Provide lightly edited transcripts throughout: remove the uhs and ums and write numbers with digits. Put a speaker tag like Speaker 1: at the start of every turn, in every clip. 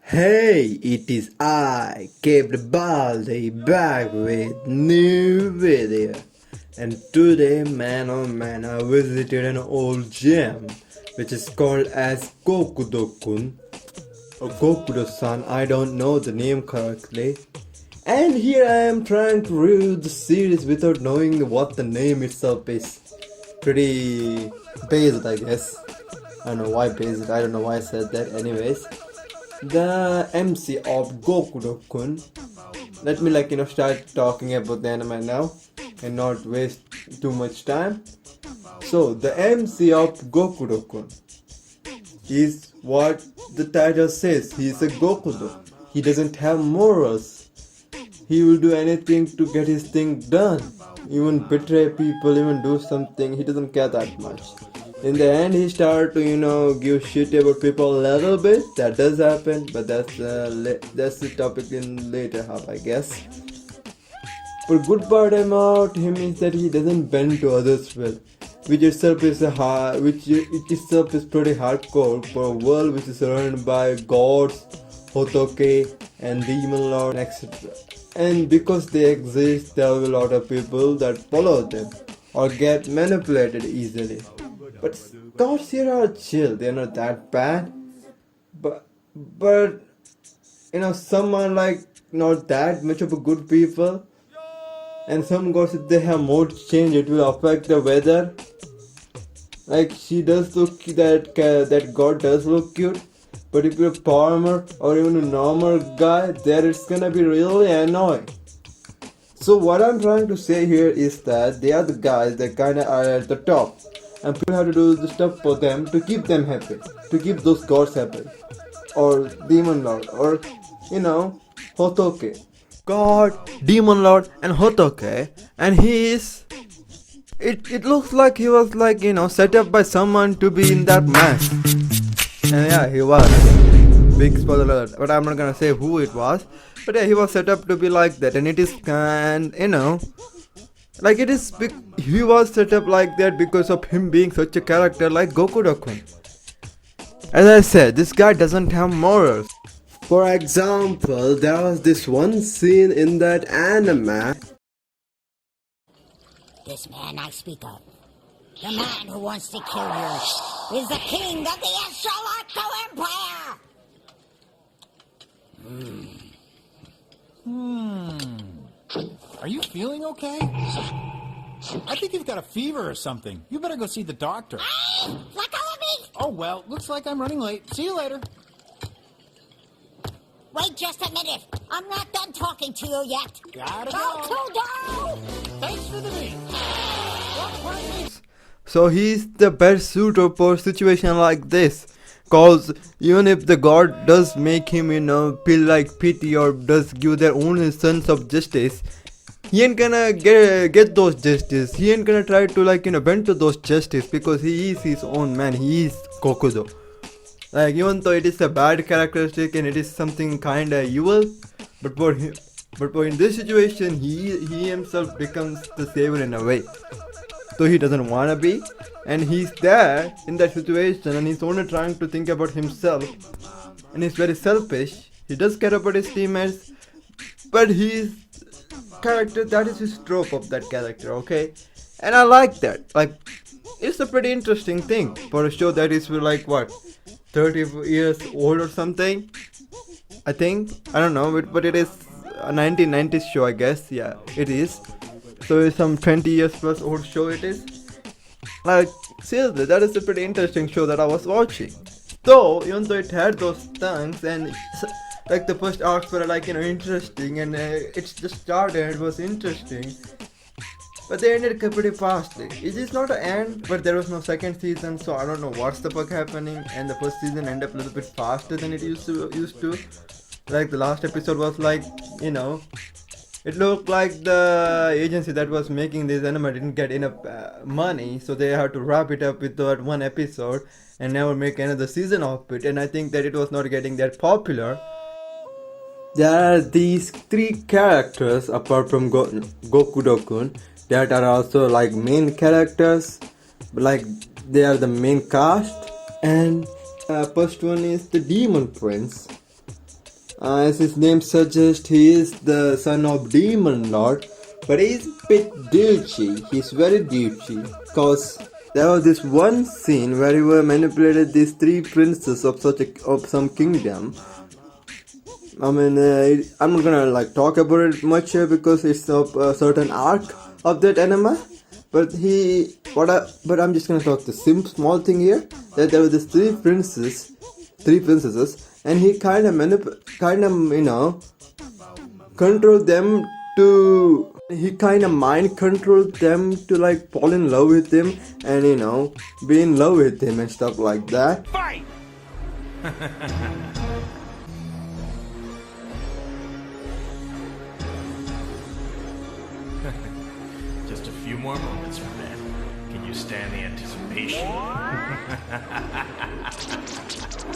Speaker 1: Hey, it is I, Captain Baldi, back with new video. And today, man oh man, I visited an old gem, which is called as Gokudou-kun, or Gokudo-san, I don't know the name correctly. And here I am trying to review the series without knowing what the name itself is. Pretty based, I guess. I don't know why based, I don't know why I said that, anyways. The MC of Gokudou-kun. Let me start talking about the anime now and not waste too much time. So the MC of Gokudou-kun is what the title says. He is a Gokudo. He doesn't have morals. He will do anything to get his thing done. Even betray people, even do something. He doesn't care that much. In the end, he started to give shit about people a little bit. That does happen, but that's the topic in later half, I guess. But good part about him is that he doesn't bend to others' will, which itself is pretty hardcore for a world which is surrounded by gods, Hotoke, and demon lord, etc. And because they exist, there are a lot of people that follow them or get manipulated easily. But gods here are chill, they're not that bad. But some are like not that much of a good people. And some gods, if they have mood change, it will affect the weather. Like she does look that god does look cute. But if you're a farmer or even a normal guy, there it's gonna be really annoying. So what I'm trying to say here is that they are the guys that kinda are at the top. And people have to do the stuff for them to keep them happy. To keep those gods happy. Or Demon Lord. Or, Hotoke. God, Demon Lord and Hotoke. And he is... It looks like he was set up by someone to be in that mess. And yeah, he was. Big spoiler alert. But I'm not gonna say who it was. But yeah, he was set up to be like that. And it is he was set up like that because of him being such a character like Gokudou-kun. As I said, this guy doesn't have morals. For example, there was this one scene in that anime.
Speaker 2: This man I speak of, the man who wants to kill you, is the king of the Astrolacto Empire!
Speaker 3: Are you feeling okay? I think you've got a fever or something. You better go see the doctor.
Speaker 2: Let go of me!
Speaker 3: Oh, well, looks like I'm running late. See you later.
Speaker 2: Wait just a minute. I'm not done talking to you yet.
Speaker 3: Gotta go.
Speaker 2: Gokudou!
Speaker 3: Thanks for the meet.
Speaker 1: So he's the best suitor for a situation like this. Cause even if the god does make him, feel like pity or does give their own sense of justice, he ain't gonna get those justice. He ain't gonna try to bend to those justice because he is his own man. He is Gokudo. Even though it is a bad characteristic and it is something kinda evil, but for in this situation, he himself becomes the savior in a way. So he doesn't wanna be, and he's there in that situation, and he's only trying to think about himself, and he's very selfish. He does care about his teammates, but his character, that is his trope of that character, okay? And I like that. It's a pretty interesting thing for a show that is 30 years old or something. I think, I don't know, but it is a 1990s show, I guess. Yeah, it is. So it's some 20 years plus old show it is. Seriously, that is a pretty interesting show that I was watching. So, even though it had those things and the first arcs were interesting and it just started, it was interesting. But they ended pretty fastly. It is not an end, but there was no second season, so I don't know what's the fuck happening. And the first season ended up a little bit faster than it used to. The last episode was it looked like the agency that was making this anime didn't get enough money, so they had to wrap it up with that one episode and never make another season of it. And I think that it was not getting that popular. There are these three characters apart from Gokudou-kun that are also main characters, they are the main cast. And first one is the Demon Prince. As his name suggests, he is the son of Demon Lord, but he's a bit douchey. He's very douchey. Cause there was this one scene where he were manipulated these three princes of some kingdom. I mean, I'm not gonna like talk about it much here because it's of a certain arc of that anime. But I'm just gonna talk the small thing here that there were these three princesses, and he kind of controlled them to. He kind of mind controlled them to like fall in love with him and be in love with him and stuff like that.
Speaker 4: Fight! Just a few more moments from then. Can you stand the anticipation?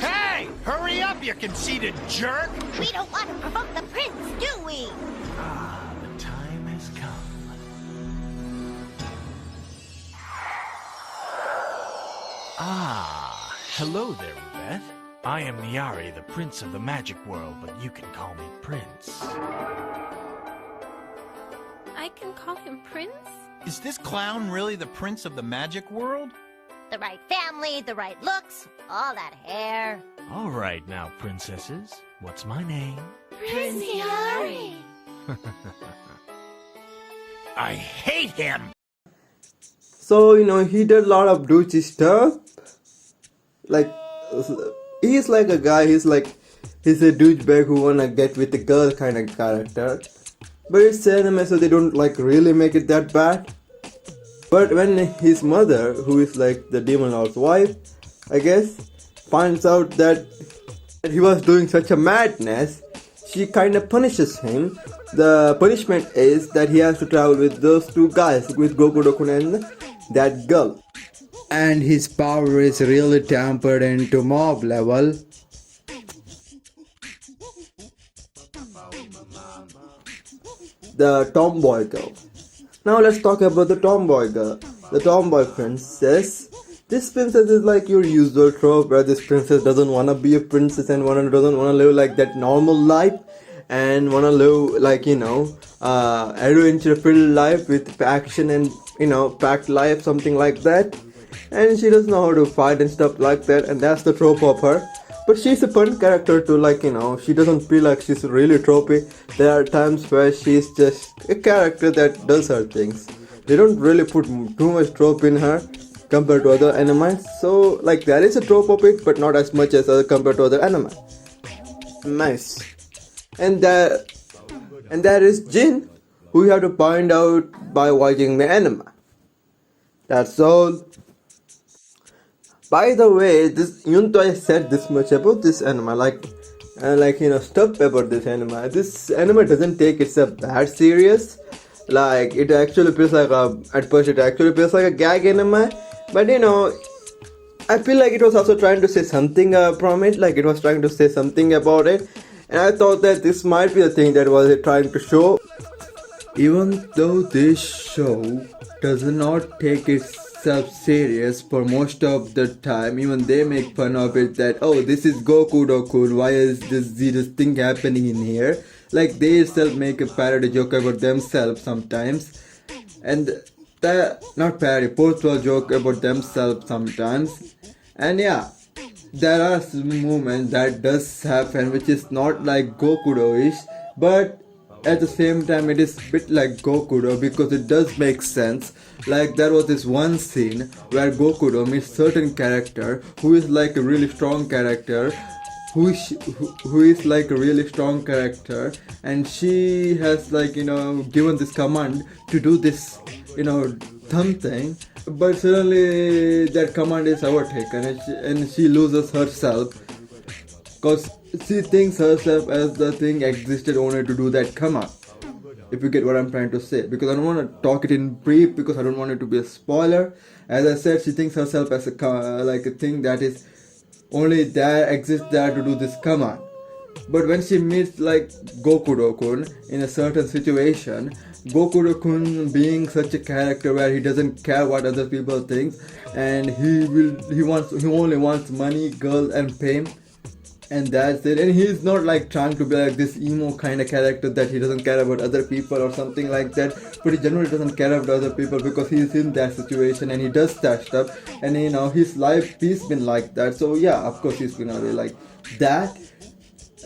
Speaker 3: Hey! Hurry up, you conceited jerk!
Speaker 2: We don't want to provoke the prince, do we?
Speaker 4: Ah, the time has come. Ah, hello there, Beth. I am Niari, the Prince of the Magic World, but you can call me Prince.
Speaker 5: I can call him Prince?
Speaker 3: Is this clown really the prince of the magic world?
Speaker 2: The right family, the right looks, all that hair.
Speaker 4: All right now, princesses. What's my name?
Speaker 5: Prince Niari.
Speaker 3: I hate him!
Speaker 1: So he did a lot of douchey stuff. Like he's like a guy. He's a douchebag who wanna get with the girl kind of character. But it's anime, so they don't like really make it that bad. But when his mother, who is like the demon lord's wife, I guess, finds out that he was doing such a madness, she kind of punishes him. The punishment is that he has to travel with those two guys, with Gokudou-kun and that girl. And his power is really tempered into mob level. The tomboy girl. Now let's talk about the tomboy girl. The tomboy princess. This princess is like your usual trope where this princess doesn't wanna be a princess and doesn't wanna live like that normal life and wanna live like adventure filled life with action and packed life, something like that. And she doesn't know how to fight and stuff like that, and that's the trope of her. But she's a fun character too, she doesn't feel like she's really tropey. There are times where she's just a character that does her things. They don't really put too much trope in her compared to other anime. So there is a trope of it, but not as much as compared to other anime. Nice. And there is Jin, who you have to find out by watching the anime. That's all. By the way, even though I said this much about this anime, stuff about this anime doesn't take itself that serious. It actually feels at first it actually feels like a gag anime, but I feel like it was also trying to say something from it, it was trying to say something about it, and I thought that this might be the thing that was trying to show. Even though this show does not take itself serious for most of the time, even they make fun of it that, oh, this is Gokudou-kun, why is this thing happening in here? They itself make a parody joke about themselves sometimes, and not parody, post-war joke about themselves sometimes. And yeah, there are some moments that does happen which is not like Gokudou-ish, but at the same time it is a bit like Gokudou because it does make sense. There was this one scene where Gokudou meets certain character who is like a really strong character, who is like a really strong character, and she has given this command to do this something, but suddenly that command is overtaken and she loses herself because she thinks herself as the thing existed only to do that command. If you get what I'm trying to say, because I don't want to talk it in brief because I don't want it to be a spoiler. As I said, she thinks herself as a thing that is only there, exists there to do this command. But when she meets Gokudou-kun in a certain situation, Gokudou-kun being such a character where he doesn't care what other people think, and he only wants money, girls, and fame. and that's it. And he's not like trying to be like this emo kind of character that he doesn't care about other people or something like that, but he generally doesn't care about other people because he's in that situation and he does that stuff, and his life, he's been like that. So yeah, of course he's gonna be like that.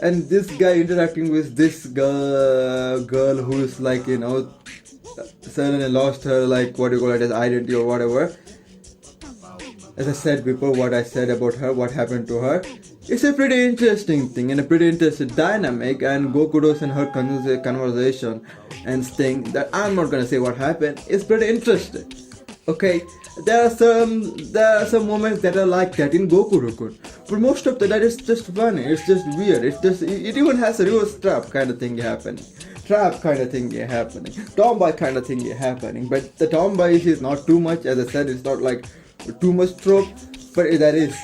Speaker 1: And this guy interacting with this girl who's like suddenly lost her, like, what do you call it, as identity or whatever. As I said before, what I said about her, what happened to her, it's a pretty interesting thing and a pretty interesting dynamic. And Gokudo's and her conversation and thing that I'm not gonna say what happened, is pretty interesting. Okay, there are some moments that are like that in Gokudou-kun, but most of that is just funny. It's just weird. It even has a reverse trap kind of thing happening. Tomboy kind of thing happening. But the tomboy is not too much. As I said, it's not like too much trope, but that is.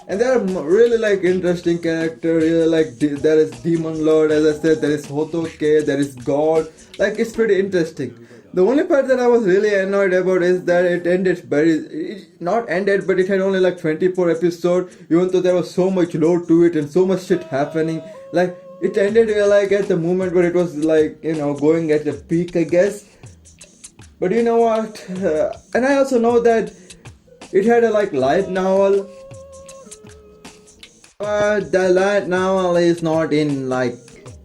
Speaker 1: And there are really like interesting characters. Really, like there is Demon Lord, as I said. There is Hotoke. There is God. Like, it's pretty interesting. The only part that I was really annoyed about is that it ended not ended, but it had only like 24 episodes, even though there was so much load to it and so much shit happening. Like, it ended like at the moment where it was like, going at the peak, I guess. But you know what? And I also know that it had a like light novel. But the light novel is not in like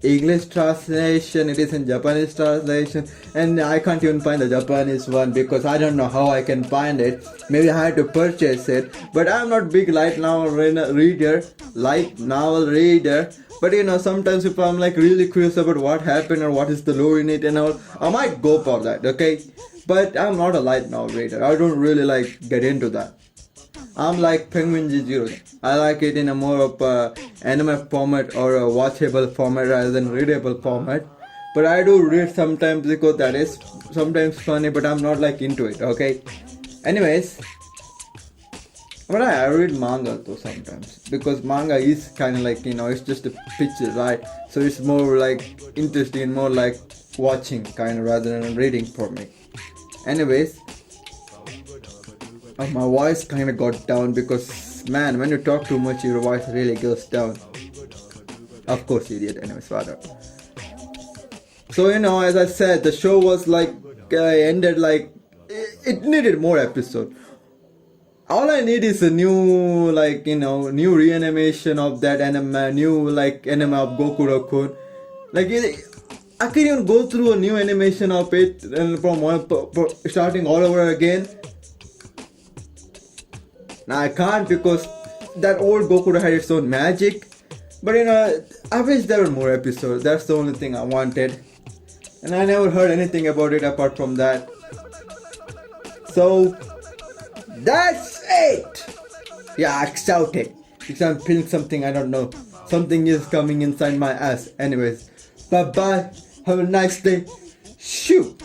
Speaker 1: English translation, it is in Japanese translation, and I can't even find the Japanese one because I don't know how I can find it. Maybe I had to purchase it, but I'm not big light novel reader, but sometimes if I'm like really curious about what happened or what is the lore in it and all, I might go for that, okay? But I'm not a light novel reader. I don't really like get into that. I'm like Penguin Jijiro. I like it in a more of a anime format or a watchable format rather than readable format. But I do read sometimes because that is sometimes funny, but I'm not like into it, okay? Anyways, but I read manga though sometimes because manga is kind of like, it's just a picture, right? So it's more like interesting, more like watching kind of rather than reading for me. Anyways, my voice kind of got down because, man, when you talk too much, your voice really goes down. Of course, idiot. Anyways, whatever. So, as I said, the show was like, ended like, it needed more episodes. All I need is a new, like, new reanimation of that anime, new, like, anime of Gokudou-kun. Like, I can even go through a new animation of it and from starting all over again. Now I can't because that old Gokudou had its own magic. But I wish there were more episodes. That's the only thing I wanted. And I never heard anything about it apart from that. So, that's it! Yeah, I shouted. Because I'm feeling something, I don't know. Something is coming inside my ass. Anyways, bye bye. Have a nice day. Shoot!